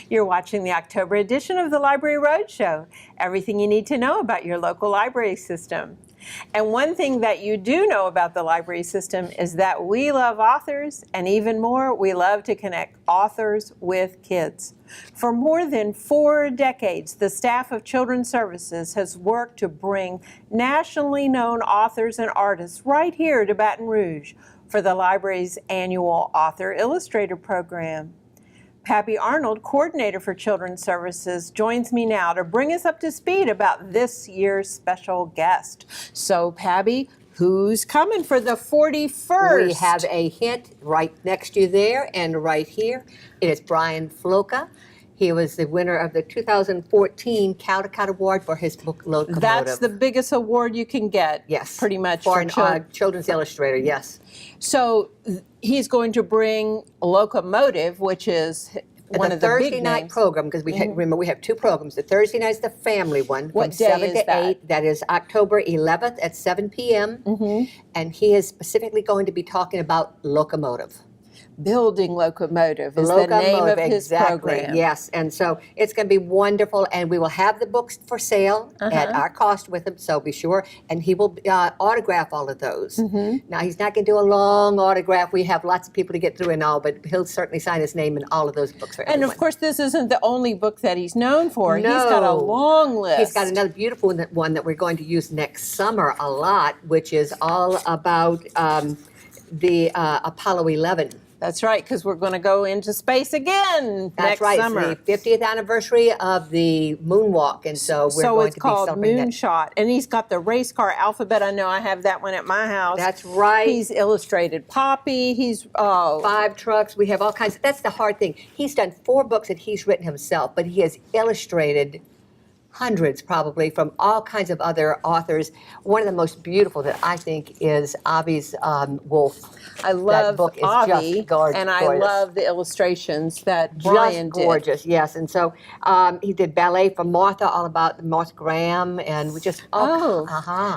You're watching the October edition of the Library Roadshow. Everything you need to know about your local library system. And one thing that you do know about the library system is that we love authors, and even more, we love to connect authors with kids. For more than 4 decades, the staff of Children's Services has worked to bring nationally known authors and artists right here to Baton Rouge for the library's annual Author-Illustrator Program. Pappy Arnold, coordinator for Children's Services, joins me now to bring us up to speed about this year's special guest. So, Pappy, who's coming for the 41st? We have a hint right next to you there and right here. It is Brian Floca. He was the winner of the 2014 Caldecott Award for his book Locomotive. That's the biggest award you can get, yes, pretty much. For a children's illustrator, yes. So he's going to bring Locomotive, which is one of the Thursday big night names. program, because remember we have 2 programs. The Thursday night is the family one What from day 7 is to 8. That is October 11th at 7 p.m. And he is specifically going to be talking about Locomotive. Building Locomotive is the name of his program. Yes, and so it's going to be wonderful, and we will have the books for sale at our cost with him, so be sure, and he will autograph all of those. Now, he's not going to do a long autograph. We have lots of people to get through and all, but he'll certainly sign his name in all of those books for everyone. And of course, this isn't the only book that he's known for. No. He's got a long list. He's got another beautiful one that we're going to use next summer a lot, which is all about the Apollo 11. That's right, because we're going to go into space again next summer. It's the 50th anniversary of the moonwalk, and so we're going to be celebrating that. Moonshot, and he's got the race car alphabet. I know I have that one at my house. That's right. He's illustrated Poppy. He's 5 trucks. We have all kinds. That's the hard thing. He's done 4 books that he's written himself, but he has illustrated hundreds probably from all kinds of other authors. One of the most beautiful that I think is Avi's Wolf. I love that book is Avi, just gorgeous. And I love the illustrations that Brian did. Just gorgeous, yes. And so he did ballet for Martha, all about Martha Graham, and we just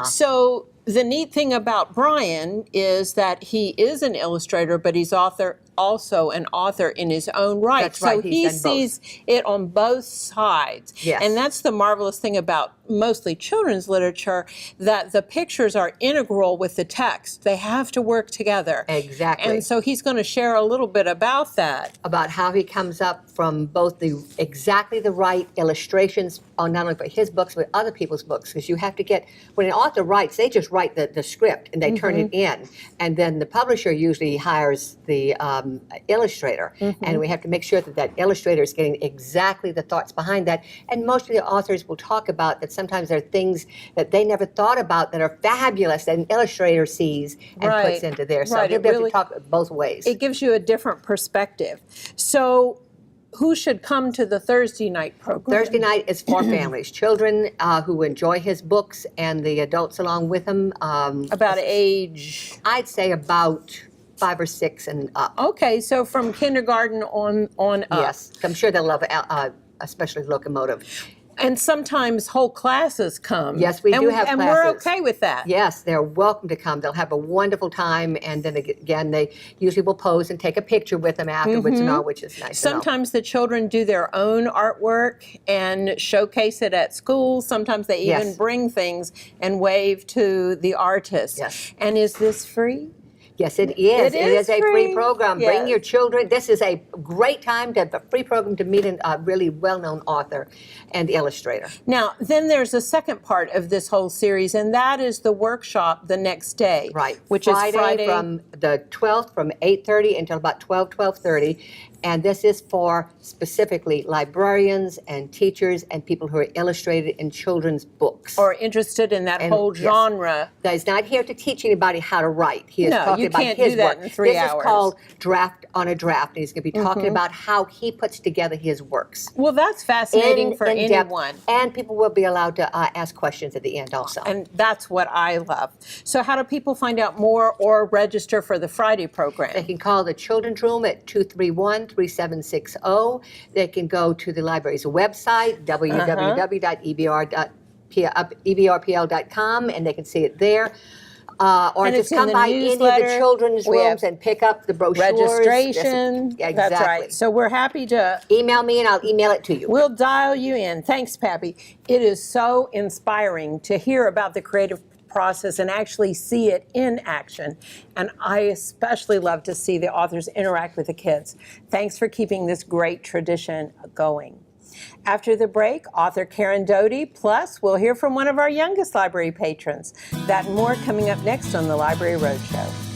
So the neat thing about Brian is that he is an illustrator, but he's also an author in his own right. That's right. So he sees it on both sides. Yes. And that's the marvelous thing about mostly children's literature, that the pictures are integral with the text. They have to work together. Exactly. And so he's going to share a little bit about that. About how he comes up from both exactly the right illustrations on not only for his books, but other people's books. Because you have to get, when an author writes, they just write the script and they turn it in. And then the publisher usually hires the illustrator. And we have to make sure that that illustrator is getting exactly the thoughts behind that. And most of the authors will talk about that sometimes there are things that they never thought about that are fabulous that an illustrator sees and puts into there. So he'll be able to talk both ways. It gives you a different perspective. So who should come to the Thursday night program? Thursday night is for families, children who enjoy his books and the adults along with him. About age? I'd say about 5 or 6 and up. Okay, so from kindergarten on up. Yes, I'm sure they'll love especially Locomotive. And sometimes whole classes come. Yes, we do have classes. And we're okay with that. Yes, they're welcome to come. They'll have a wonderful time. And then again, they usually will pose and take a picture with them afterwards and all, which is nice. Sometimes the children do their own artwork and showcase it at school. Sometimes they even bring things and wave to the artist. Yes. And is this free? Yes, it is. It is a free program. Yes. Bring your children. This is a great time to have a free program to meet a really well-known author and illustrator. Now, then there's a second part of this whole series, and that is the workshop the next day. Right. Which Friday, is Friday from the 12th from 8:30 until about 12:30. And this is for specifically librarians and teachers and people who are illustrated in children's books. Or interested in that whole genre. That is not here to teach anybody how to write. He is talking about his work. No, you can't do that in 3 hours. This is called Draft on a Draft. And he's going to be talking about how he puts together his works. Well, that's fascinating for anyone. And people will be allowed to ask questions at the end also. And that's what I love. So how do people find out more or register for the Friday program? They can call the Children's Room at 231-3760. They can go to the library's website, www.ebrpl.com, and they can see it there. Or And just it's in come the by any of the newsletter. children's We rooms have and pick up the brochures. registration. Yeah, That's exactly. right. So we're happy to. Email me and I'll email it to you. We'll dial you in. Thanks, Pappy. It is so inspiring to hear about the creative process and actually see it in action. And I especially love to see the authors interact with the kids. Thanks for keeping this great tradition going. After the break, author Karen Doty, plus we'll hear from one of our youngest library patrons. That and more coming up next on the Library Roadshow.